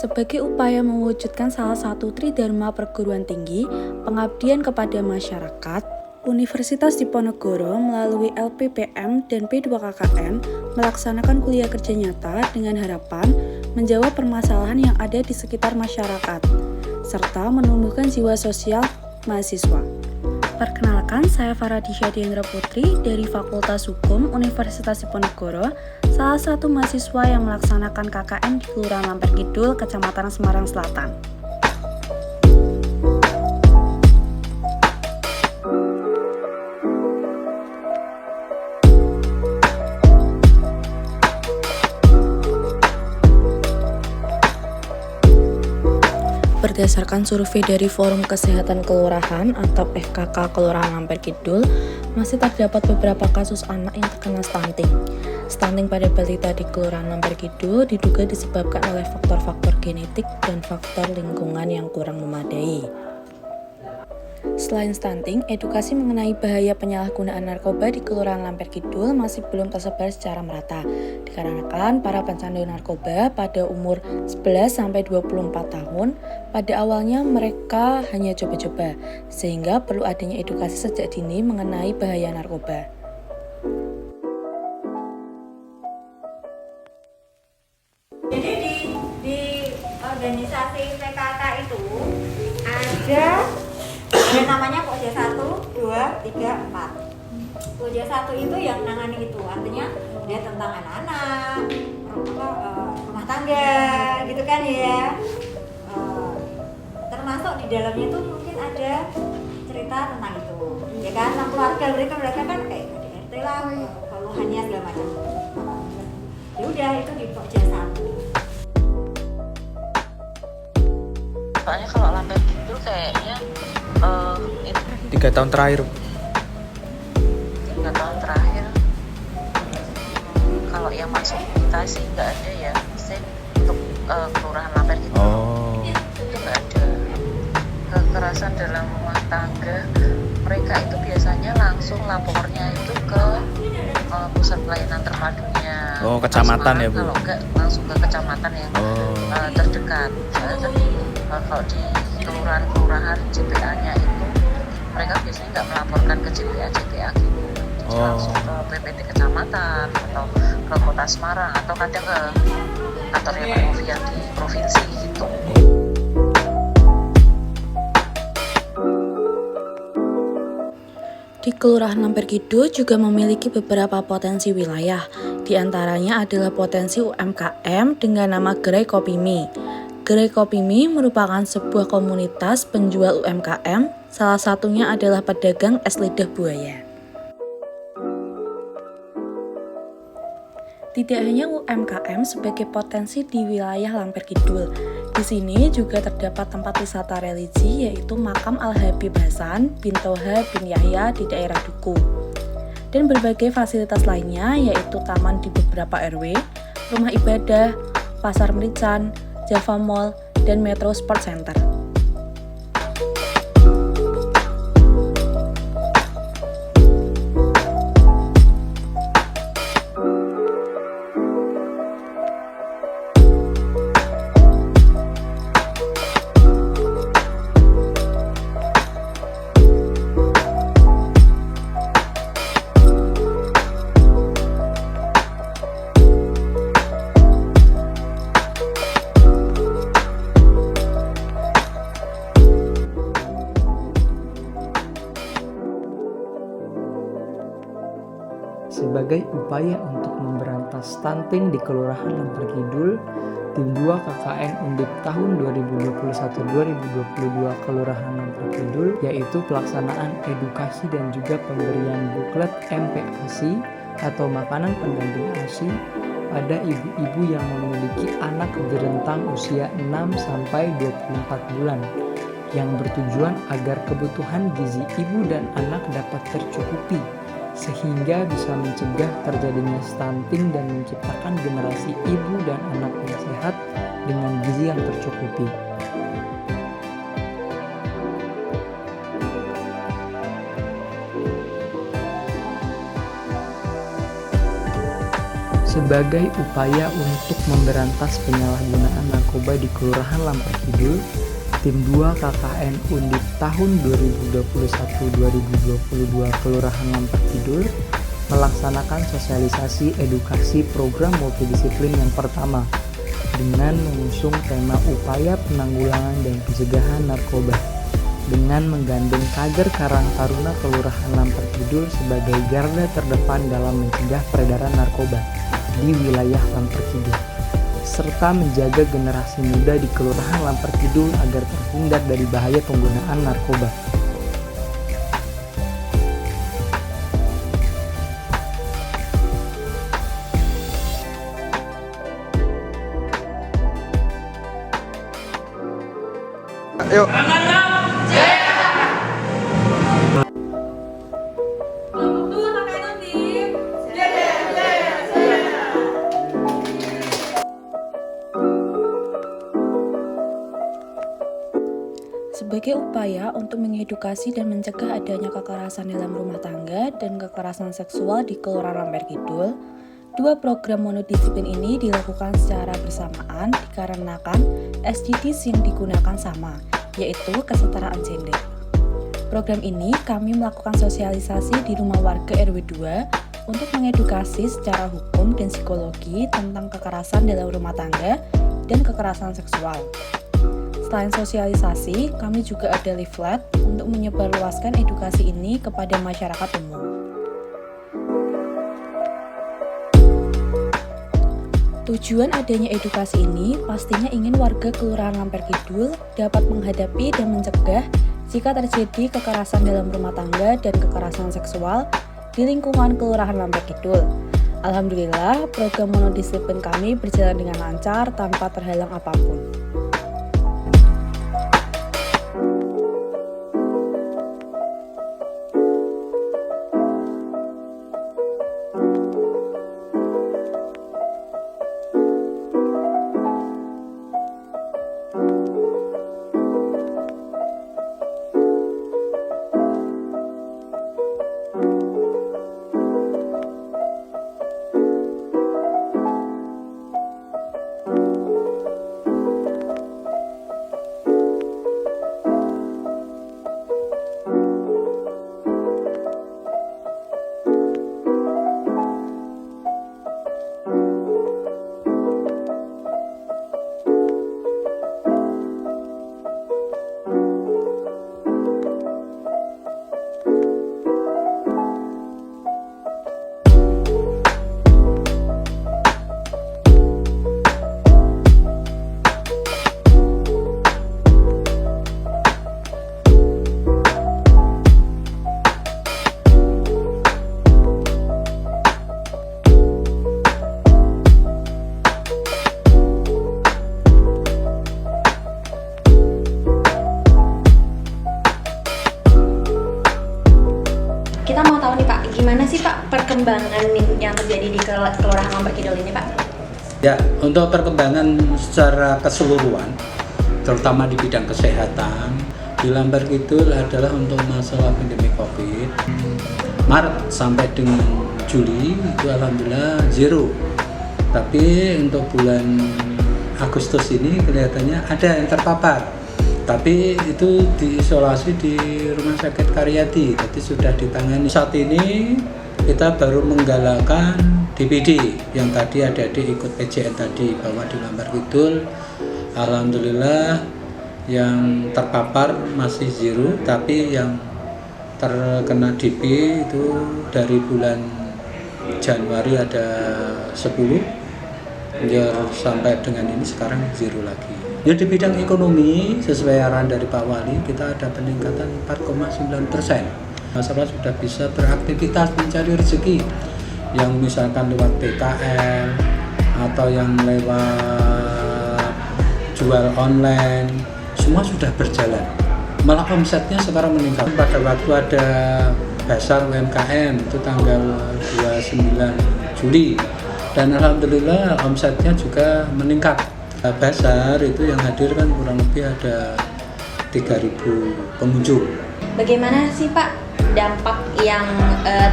Sebagai upaya mewujudkan salah satu tridharma perguruan tinggi, pengabdian kepada masyarakat, Universitas Diponegoro melalui LPPM dan P2KKN melaksanakan kuliah kerja nyata dengan harapan menjawab permasalahan yang ada di sekitar masyarakat, serta menumbuhkan jiwa sosial mahasiswa. Perkenalkan, saya Faradisha Diendra Putri dari Fakultas Hukum Universitas Diponegoro, salah satu mahasiswa yang melaksanakan KKN di Kelurahan Lamper Kidul, Kecamatan Semarang Selatan. Berdasarkan survei dari Forum Kesehatan Kelurahan atau FKK Kelurahan Lamper Kidul, masih terdapat beberapa kasus anak yang terkena stunting. Stunting pada balita di Kelurahan Lamper Kidul diduga disebabkan oleh faktor-faktor genetik dan faktor lingkungan yang kurang memadai. Selain stunting, edukasi mengenai bahaya penyalahgunaan narkoba di Kelurahan Lamper Kidul masih belum tersebar secara merata, dikarenakan para pecandu narkoba pada umur 11-24 tahun, pada awalnya mereka hanya coba-coba, sehingga perlu adanya edukasi sejak dini mengenai bahaya narkoba. Jadi di organisasi PKK itu ada namanya Pokja 1, 2, 3, 4. Pokja 1 itu yang nangani itu, artinya dia tentang anak-anak, rumah tangga, gitu kan ya. Termasuk di dalamnya itu mungkin ada cerita tentang itu, ya kan, tentang keluarga mereka kan kayak KDRT lah, keluhannya segala macam. Ya udah itu di Pokja 1. Soalnya kalau Lamper Kidul kayaknya 3 tahun terakhir. 3 tahun terakhir kalau yang masuk kita sih nggak ada ya. Saya untuk Kelurahan Lamper Kidul itu nggak ada. Kekerasan dalam rumah tangga, mereka itu biasanya langsung lapornya itu ke pusat pelayanan terpadunya. Kecamatan ya Bu? Kalau enggak langsung ke kecamatan yang terdekat. Kalau di kelurahan JPA-nya itu mereka biasanya nggak melaporkan ke JPA gitu. Jadi langsung ke PPT kecamatan atau ke kota Semarang atau kadang ke kantor yang di provinsi gitu. Di Kelurahan Lamper Kidul juga memiliki beberapa potensi wilayah. Di antaranya adalah potensi UMKM dengan nama Gerai Kopi Mie. Gerai Kopi Mie merupakan sebuah komunitas penjual UMKM, salah satunya adalah pedagang es lidah buaya. Tidak hanya UMKM sebagai potensi di wilayah Lamper Kidul, di sini juga terdapat tempat wisata religi yaitu Makam Al-Habib Hasan bin Toha bin Yahya di daerah Duku, dan berbagai fasilitas lainnya yaitu taman di beberapa RW, rumah ibadah, pasar Merican, Java Mall, dan Metro Sport Center. Sebagai upaya untuk memberantas stunting di Kelurahan Lamper Kidul, Tim 2 KKN Undip tahun 2021-2022 Kelurahan Lamper Kidul, yaitu pelaksanaan edukasi dan juga pemberian buklet MPASI atau makanan pendamping ASI pada ibu-ibu yang memiliki anak di rentang usia 6-24 bulan, yang bertujuan agar kebutuhan gizi ibu dan anak dapat tercukupi, sehingga bisa mencegah terjadinya stunting dan menciptakan generasi ibu dan anak yang sehat dengan gizi yang tercukupi. Sebagai upaya untuk memberantas penyalahgunaan narkoba di Kelurahan Lampar Kidul, Tim 2 KKN Undip tahun 2021-2022 Kelurahan Lampar Kidul melaksanakan sosialisasi edukasi program multidisiplin yang pertama dengan mengusung tema upaya penanggulangan dan pencegahan narkoba dengan menggandeng Kader Karang Taruna Kelurahan Lampar Kidul sebagai garda terdepan dalam mencegah peredaran narkoba di wilayah Lampar Kidul, serta menjaga generasi muda di Kelurahan Lampar Kidul agar terhindar dari bahaya penggunaan narkoba. Yuk. Sebagai upaya untuk mengedukasi dan mencegah adanya kekerasan dalam rumah tangga dan kekerasan seksual di Kelurahan Lampar Kidul, 2 program monodisiplin ini dilakukan secara bersamaan dikarenakan SDGs yang digunakan sama, yaitu kesetaraan gender. Program ini kami melakukan sosialisasi di rumah warga RW 2 untuk mengedukasi secara hukum dan psikologi tentang kekerasan dalam rumah tangga dan kekerasan seksual. Selain sosialisasi, kami juga ada leaflet untuk menyebarluaskan edukasi ini kepada masyarakat umum. Tujuan adanya edukasi ini pastinya ingin warga Kelurahan Lampar Kidul dapat menghadapi dan mencegah jika terjadi kekerasan dalam rumah tangga dan kekerasan seksual di lingkungan Kelurahan Lampar Kidul. Alhamdulillah, program monodisiplin kami berjalan dengan lancar tanpa terhalang apapun. Kita mau tahu nih Pak, gimana sih Pak perkembangan yang terjadi di Kelurahan Lampar Kidul ini Pak? Ya, untuk perkembangan secara keseluruhan, terutama di bidang kesehatan, di Lampar Kidul adalah untuk masalah pandemi COVID. Maret sampai dengan Juli itu alhamdulillah zero. Tapi untuk bulan Agustus ini kelihatannya ada yang terpapar. Tapi itu diisolasi di Rumah Sakit Karyadi, jadi sudah ditangani. Saat ini kita baru menggalakkan DPD yang tadi adik-adik ikut PJN tadi, bahwa di Lampar Kidul alhamdulillah yang terpapar masih zero, tapi yang terkena DP itu dari bulan Januari ada 10 ya, sampai dengan ini sekarang zero lagi. Ya, di bidang ekonomi sesuai arahan dari Pak Wali kita ada peningkatan 4,9%. Masyarakat sudah bisa beraktivitas mencari rezeki, yang misalkan lewat PKL atau yang lewat jual online, semua sudah berjalan. Malah omsetnya sekarang meningkat. Pada waktu ada Basar UMKM itu tanggal 29 Juli dan alhamdulillah omsetnya juga meningkat. Basar itu yang hadir kan kurang lebih ada 3.000 pengunjung. Bagaimana sih Pak dampak yang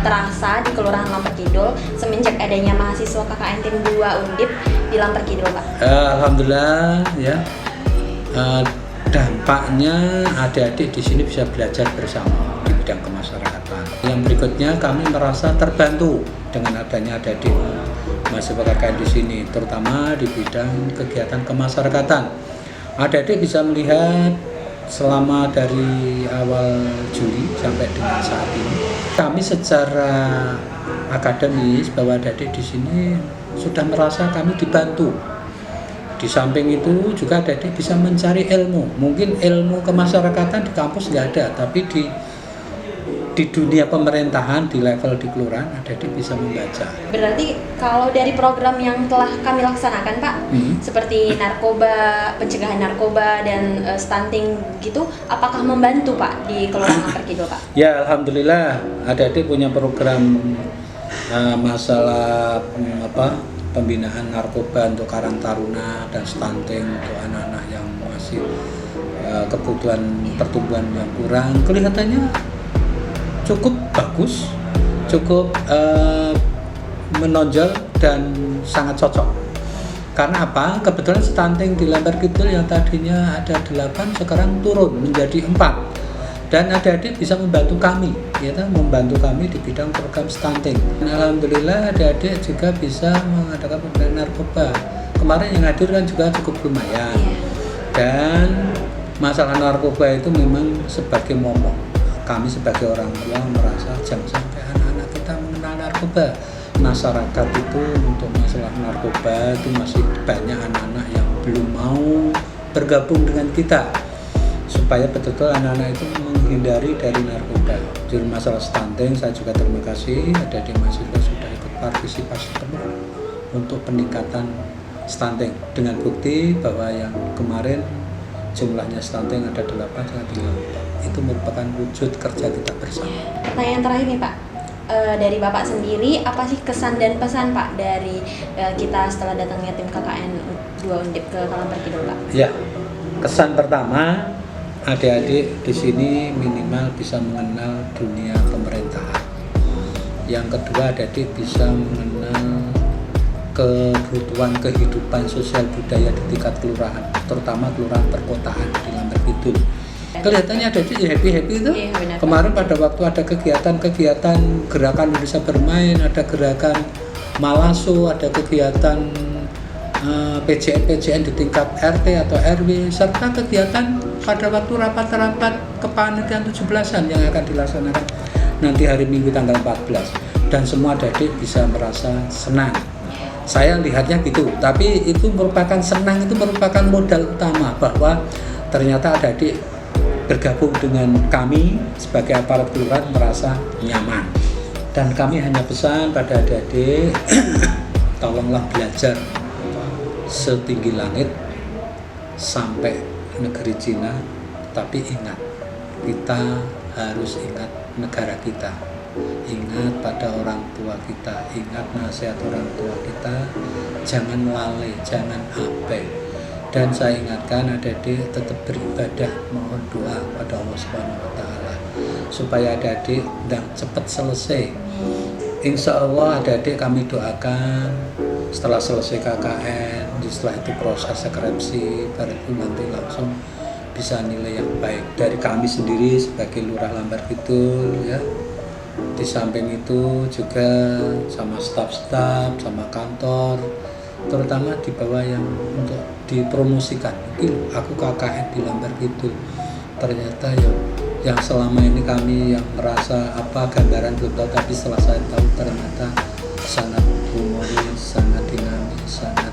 terasa di Kelurahan Lamper Kidul semenjak adanya mahasiswa KKN Tim 2 Undip di Lamper Kidul, Pak? Alhamdulillah ya. Dampaknya adik-adik di sini bisa belajar bersama di bidang kemasyarakatan. Yang berikutnya kami merasa terbantu dengan adanya adik-adik mahasiswa KKN di sini, terutama di bidang kegiatan kemasyarakatan. Adik-adik bisa melihat selama dari awal Juli sampai dengan saat ini, kami secara akademis bahwa adik-adik di sini sudah merasa kami dibantu. Di samping itu juga adik-adik bisa mencari ilmu. Mungkin ilmu kemasyarakatan di kampus nggak ada, tapi di dunia pemerintahan di level di kelurahan adik-adik bisa membaca. Berarti kalau dari program yang telah kami laksanakan, Pak, seperti narkoba, pencegahan narkoba dan stunting gitu, apakah membantu, Pak, di Kelurahan Lamper Kidul, Pak? Ya, alhamdulillah adik-adik punya program masalah pembinaan narkoba untuk Karang Taruna dan stunting untuk anak-anak yang masih kebutuhan pertumbuhan yang kurang. Kelihatannya cukup bagus, cukup menonjol dan sangat cocok. Karena apa? Kebetulan stunting di Lamper Kidul yang tadinya ada 8 sekarang turun menjadi 4. Dan adik-adik bisa membantu kami, membantu kami di bidang program stunting. Alhamdulillah adik-adik juga bisa mengadakan pembinaan narkoba. Kemarin yang hadir kan juga cukup lumayan. Dan masalah narkoba itu memang sebagai momok. Kami sebagai orang tua merasa jangan sampai anak-anak kita mengenal narkoba. Masyarakat itu untuk masalah narkoba itu masih banyak anak-anak yang belum mau bergabung dengan kita, supaya betul-betul anak-anak itu menghindari dari narkoba. Jadi masalah stunting saya juga terima kasih ada di mahasiswa sudah ikut partisipasi penuh untuk peningkatan stunting, dengan bukti bahwa yang kemarin jumlahnya stunting ada 8 sekarang tinggal 4. Itu merupakan wujud kerja kita bersama. Pertanyaan terakhir nih, Pak, dari Bapak sendiri apa sih kesan dan pesan, Pak, dari kita setelah datangnya tim KKN 2 Undip ke Lamper Kidul, Pak? Ya, kesan pertama, adik-adik di sini minimal bisa mengenal dunia pemerintahan. Yang kedua, adik-adik bisa mengenal kebutuhan kehidupan sosial budaya di tingkat kelurahan, terutama kelurahan perkotaan di Lamper Kidul. Kelihatannya adik-adik happy-happy itu. Iya, benar. Kemarin pada waktu ada kegiatan Gerakan Indonesia Bermain, ada gerakan Malaso, ada kegiatan PJN di tingkat RT atau RW, serta kegiatan pada waktu rapat-rapat kepanitiaan 17-an yang akan dilaksanakan nanti hari Minggu tanggal 14, dan semua adik-adik bisa merasa senang. Saya lihatnya gitu, tapi itu merupakan senang, itu merupakan modal utama bahwa ternyata adik-adik bergabung dengan kami sebagai aparat kelurahan merasa nyaman. Dan kami hanya pesan pada adik-adik tolonglah belajar setinggi langit sampai negeri Cina, tapi ingat, kita harus ingat negara kita, ingat pada orang tua kita, ingat nasihat orang tua kita, jangan lalai, jangan abai. Dan saya ingatkan adik-adik tetap beribadah, mohon doa pada Allah Subhanahu wa Ta'ala supaya adik-adik dan cepat selesai. Insya Allah adik-adik kami doakan setelah selesai KKN, setelah itu proses skripsi, baru itu nanti langsung bisa nilai yang baik. Dari kami sendiri sebagai Lurah Lamper Kidul ya, di samping itu juga sama staf-staf, sama kantor, terutama di bawah yang untuk dipromosikan. Mungkin aku KKN di Lamper Kidul, ternyata ya yang selama ini kami yang merasa gambaran belum tahu, tapi setelah saya tahu ternyata sangat humoris, sangat dinamis, sangat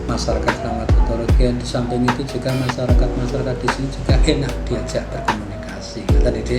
masyarakat ramah ketorian. Di samping itu juga masyarakat di sini juga enak diajak berkomunikasi. Kata Dede.